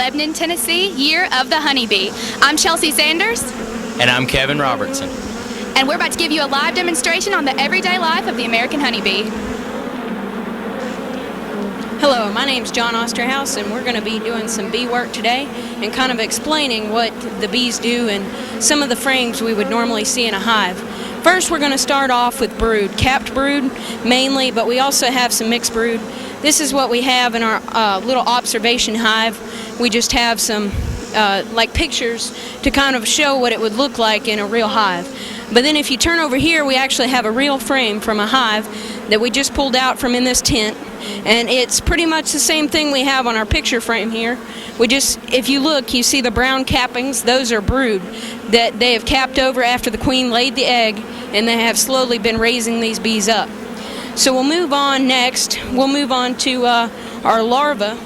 Lebanon, Tennessee Year of the Honeybee. I'm Chelsea Sanders. And I'm Kevin Robertson. And we're about to give you a live demonstration on the everyday life of the American honeybee. Hello, my name's John Osterhouse, and we're going to be doing some bee work today and kind of explaining what the bees do and some of the frames we would normally see in a hive. First, we're going to start off with brood, capped brood mainly, but we also have some mixed brood. This is what we have in our little observation hive. We just have some like pictures to kind of show what it would look like in a real hive. But then if you turn over here, we actually have a real frame from a hive that we just pulled out from in this tent. And it's pretty much the same thing we have on our picture frame here. If you look, you see the brown cappings. Those are brood that they have capped over after the queen laid the egg, and they have slowly been raising these bees up. So we'll move on next. We'll move on to our larva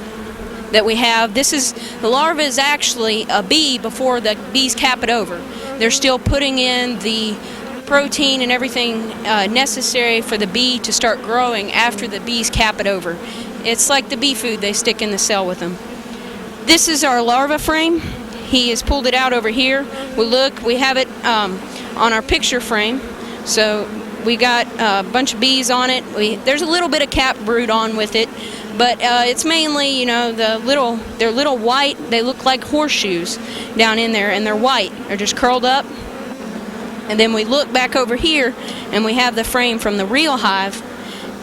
that we have. The larva is actually a bee before the bees cap it over. They're still putting in the protein and everything necessary for the bee to start growing after the bees cap it over. It's like the bee food they stick in the cell with them. This is our larva frame. He has pulled it out over here. We have it on our picture frame. So we got a bunch of bees on it. There's a little bit of capped brood on with it, but it's mainly, they're little white. They look like horseshoes down in there, and they're white. They're just curled up. And then we look back over here, and we have the frame from the real hive,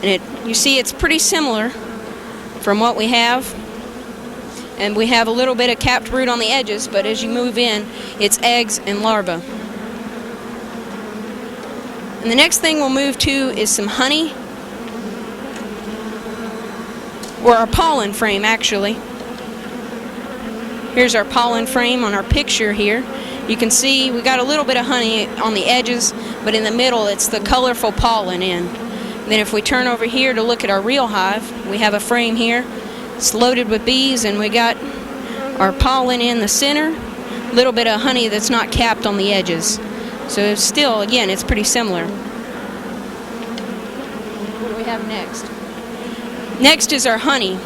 and you see it's pretty similar from what we have. And we have a little bit of capped brood on the edges, but as you move in, it's eggs and larvae. And the next thing we'll move to is some honey, or our pollen frame, actually. Here's our pollen frame on our picture here. You can see we got a little bit of honey on the edges, but in the middle it's the colorful pollen in. Then if we turn over here to look at our real hive, we have a frame here. It's loaded with bees, and we got our pollen in the center, a little bit of honey that's not capped on the edges. So it's still, again, it's pretty similar. What do we have next? Next is our honey.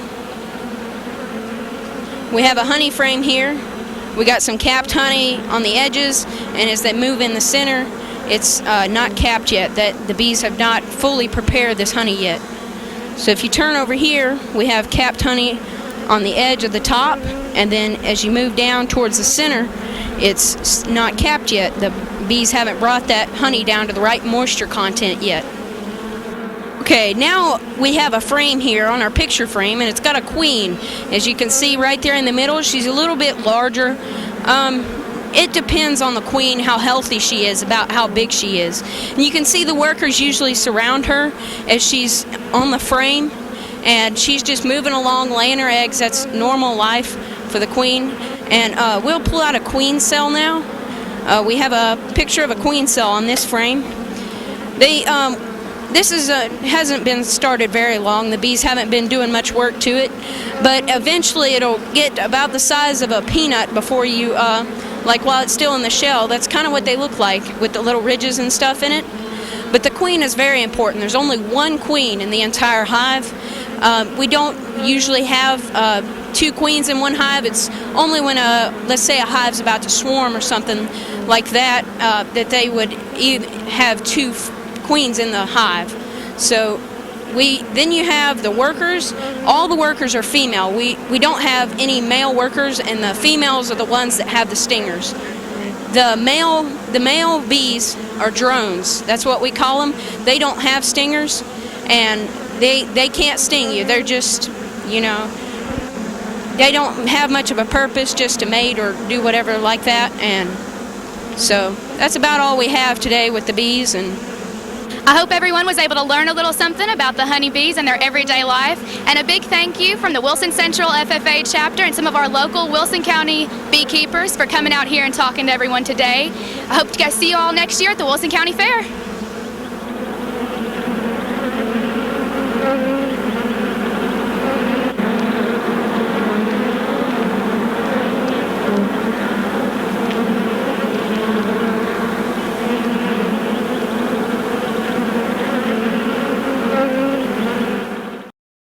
We have a honey frame here. We got some capped honey on the edges, and as they move in the center, it's not capped yet. That the bees have not fully prepared this honey yet. So if you turn over here, we have capped honey on the edge of the top, and then as you move down towards the center, it's not capped yet. The bees haven't brought that honey down to the right moisture content yet. Okay, now we have a frame here on our picture frame, and it's got a queen. As you can see right there in the middle, she's a little bit larger. It depends on the queen, how healthy she is, about how big she is. And you can see the workers usually surround her as she's on the frame, and she's just moving along, laying her eggs. That's normal life for the queen. And we'll pull out a queen cell now. We have a picture of a queen cell on this frame. This hasn't been started very long. The bees haven't been doing much work to it, but eventually it'll get about the size of a peanut before you, while it's still in the shell. That's kind of what they look like with the little ridges and stuff in it. But the queen is very important. There's only one queen in the entire hive. We don't usually have two queens in one hive. It's only when let's say a hive's about to swarm or something like that, that they would have two queens in the hive. So then you have the workers. All the workers are female. We don't have any male workers, and the females are the ones that have the stingers. The male bees are drones. That's what we call them. They don't have stingers, and they can't sting you. They're just, they don't have much of a purpose, just to mate or do whatever like that. And so that's about all we have today with the bees. And I hope everyone was able to learn a little something about the honeybees and their everyday life. And a big thank you from the Wilson Central FFA chapter and some of our local Wilson County beekeepers for coming out here and talking to everyone today. I hope to see you all next year at the Wilson County Fair.